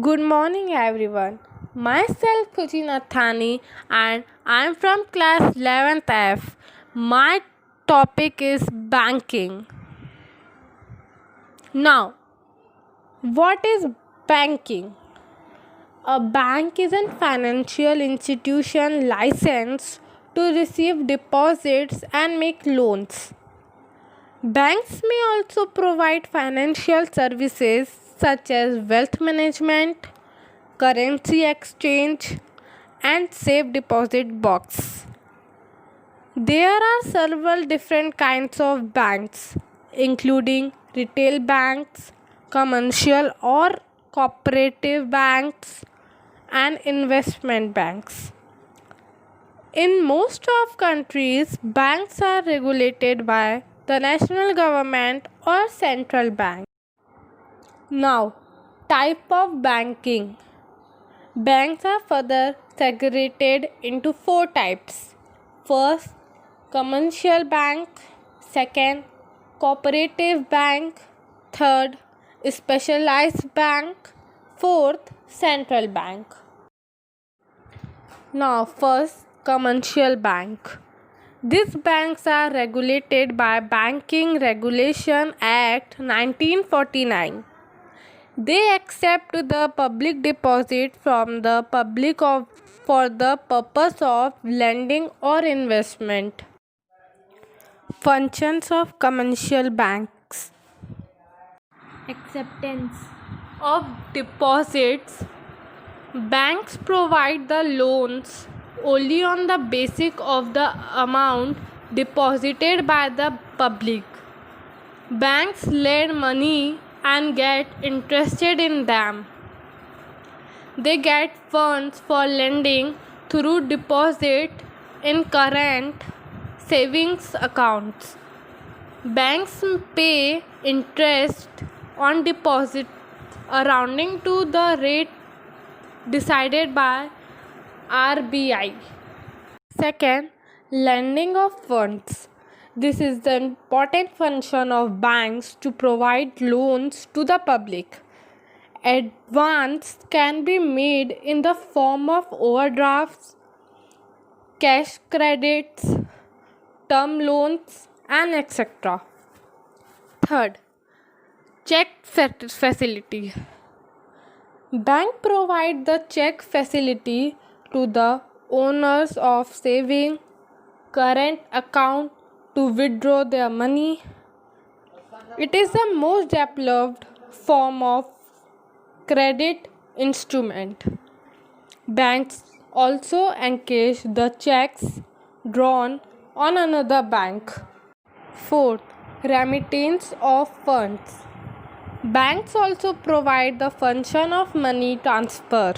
Good morning, everyone. Myself Kuchina Thani, and I'm from class 11th F. My topic is banking. Now, what is banking? A bank is a financial institution licensed to receive deposits and make loans. Banks may also provide financial services such as wealth management, currency exchange, and safe deposit box. There are several different kinds of banks, including retail banks, commercial or cooperative banks, and investment banks. In most of countries, banks are regulated by the national government or central bank. Now, type of banking. Banks are further segregated into four types. First, commercial bank. Second, cooperative bank. Third, specialized bank. Fourth, central bank. Now, first, commercial bank. These banks are regulated by Banking Regulation Act 1949. They accept the public deposit from the public for the purpose of lending or investment. Functions of commercial banks: acceptance of deposits. Banks provide the loans only on the basis of the amount deposited by the public. Banks lend money and get interested in them. They get funds for lending through deposit in current savings accounts. Banks pay interest on deposit arounding to the rate decided by RBI. Second, lending of funds. This is the important function of banks to provide loans to the public. Advance can be made in the form of overdrafts, cash credits, term loans, and etc. Third, check facility. Bank provide the check facility to the owners of saving current account to withdraw their money. It is the most developed form of credit instrument. Banks also encash the checks drawn on another bank. Fourth, remittance of funds. Banks also provide the function of money transfer.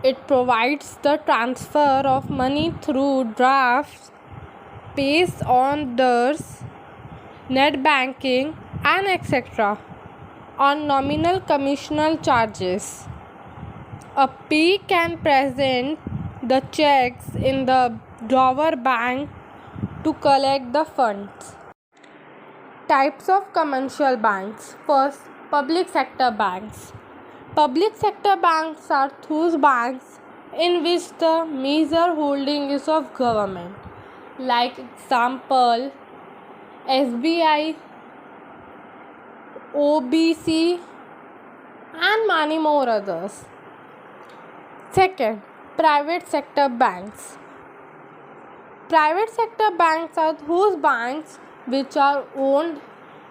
It provides the transfer of money through drafts, pays orders, net banking, and etc. on nominal commissional charges. A P can present the checks in the drawer bank to collect the funds. Types of commercial banks. First, public sector banks. Public sector banks are those banks in which the major holding is of government, like example SBI, OBC, and many more others. Second, private sector banks. Private sector banks are those banks which are owned,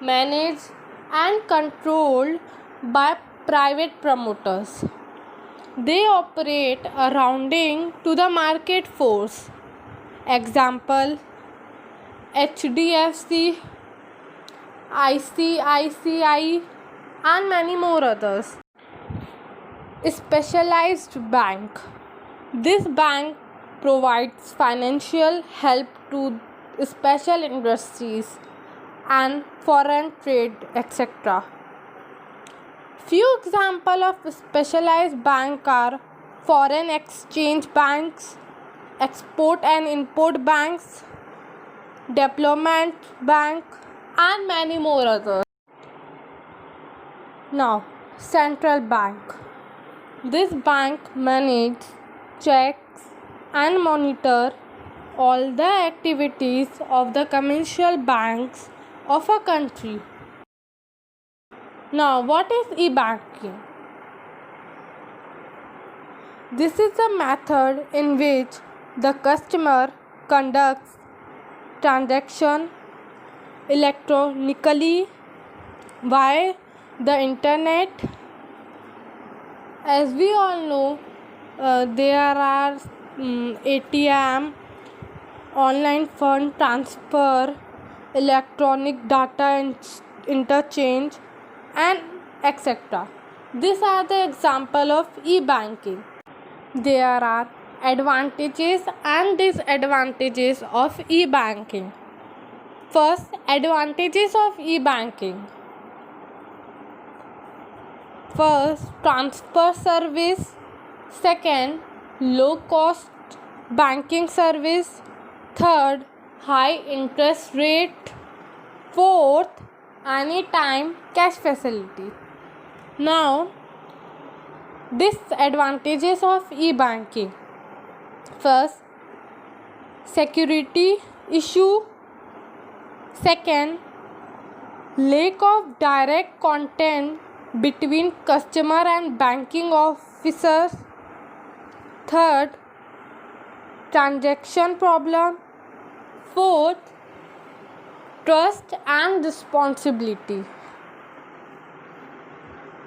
managed, and controlled by private promoters. They operate according to the market force. Example HDFC, ICICI, and many more others. Specialized bank. This bank provides financial help to special industries and foreign trade, etc. Few examples of specialized bank are foreign exchange banks, export and import banks, development bank, and many more others. Now, central bank. This bank manages, checks, and monitor all the activities of the commercial banks of a country. Now, what is e-banking? This is a method in which the customer conducts transaction electronically via the internet. As we all know, there are ATM, online fund transfer, electronic data interchange, and etc. These are the example of e-banking. There are advantages and disadvantages of e-banking. First, advantages of e-banking. First, transfer service. Second, low cost banking service. Third, high interest rate. Fourth, anytime cash facility. Now, disadvantages of e-banking. First, security issue. Second, lack of direct contact between customer and banking officers. Third, transaction problem. Fourth, trust and responsibility.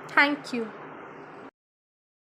Thank you.